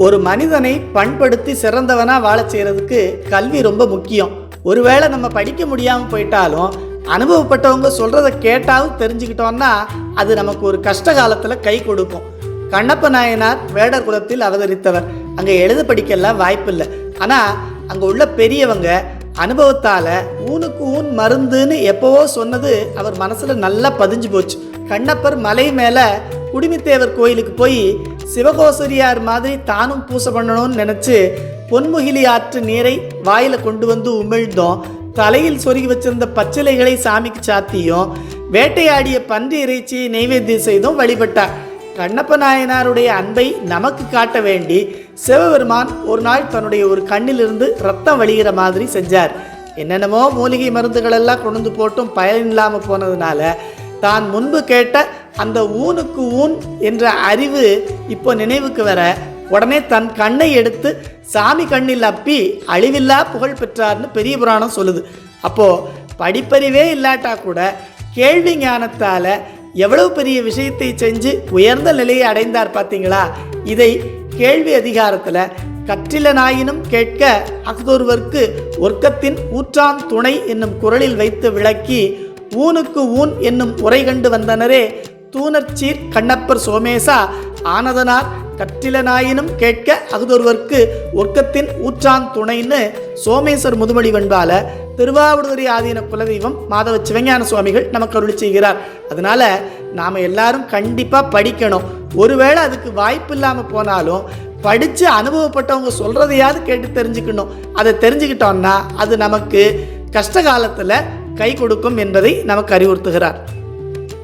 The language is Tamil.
ஒரு மனிதனை பண்படுத்தி சிறந்தவனா வாழ செய்யறதுக்கு கல்வி ரொம்ப முக்கியம். ஒருவேளை நம்ம படிக்க முடியாமல் போயிட்டாலும் அனுபவப்பட்டவங்க சொல்றதை கேட்டாலும் தெரிஞ்சுக்கிட்டோம்னா அது நமக்கு ஒரு கஷ்ட காலத்தில் கை கொடுக்கும். கண்ணப்ப நாயனார் வேடர் குலத்தில் அவதரித்தவர். அங்கே எழுத படிக்கலாம் வாய்ப்பில்லை. ஆனால் அங்கே உள்ள பெரியவங்க அனுபவத்தால் ஊனுக்கு ஊன் மருந்துன்னு எப்போவோ சொன்னது அவர் மனசில் நல்லா பதிஞ்சு போச்சு. கண்ணப்பர் மலை மேலே குடிமித்தேவர் கோயிலுக்கு போய் சிவகோசரியார் மாதிரி தானும் பூசை பண்ணணும்னு நினச்சி பொன்முகிலி ஆற்று நீரை வாயில் கொண்டு வந்து உமிழ்ந்தோம். தலையில் சொருகி வச்சிருந்த பச்சிலைகளை சாமிக்கு சாத்தியும் வேட்டையாடிய பன்றி இறைச்சியை நெய்வேத்தியம் செய்தும் வழிபட்டார். கண்ணப்ப நாயனாருடைய அன்பை நமக்கு காட்ட வேண்டி சிவபெருமான் ஒரு நாள் தன்னுடைய ஒரு கண்ணிலிருந்து ரத்தம் வழிகிற மாதிரி செஞ்சார். என்னென்னமோ மூலிகை மருந்துகளெல்லாம் கொண்டு போட்டும் பயன் இல்லாமல் போனதுனால தான் முன்பு கேட்ட அந்த ஊனுக்கு ஊன் என்ற அறிவு இப்போ நினைவுக்கு வர உடனே தன் கண்ணை எடுத்து சாமி கண்ணில் அப்பி அழிவில்லா புகழ் பெற்றார்னு பெரிய புராணம் சொல்லுது. அப்போது படிப்பறிவே இல்லாட்டா கூட கேள்வி ஞானத்தால் எவ்வளவு பெரிய விஷயத்தை செஞ்சு உயர்ந்த நிலையை அடைந்தார் பார்த்தீங்களா? இதை கேள்வி அதிகாரத்தில் கற்றிலனாயினும் கேட்க அஃதொருவர்க்கு ஒர்க்கத்தின் ஊற்றான் துணை என்னும் குரலில் வைத்து விளக்கி ஊனுக்கு ஊன் என்னும் உரை கண்டு வந்தனரே தூணர்ச்சீர் கண்ணப்பர் சோமேசா ஆனதனார் கற்றிலனாயினும் கேட்க அகுதொருவர்க்கு ஒர்க்கத்தின் ஊற்றான் துணைன்னு சோமேஸ்வர் முதுமொழி வெண்பால திருவாவடுதுறை ஆதீன குலதெய்வம் மாதவ சிவஞான சுவாமிகள் நமக்கு அருளி செய்கிறார். அதனால நாம் எல்லாரும் கண்டிப்பாக படிக்கணும். ஒருவேளை அதுக்கு வாய்ப்பு இல்லாமல் போனாலும் படித்து அனுபவப்பட்டவங்க சொல்கிறதையாவது கேட்டு தெரிஞ்சுக்கணும். அதை தெரிஞ்சுக்கிட்டோம்னா அது நமக்கு கஷ்ட காலத்தில் கை கொடுக்கும் என்பதை நமக்கு அறிவுறுத்துகிறார்.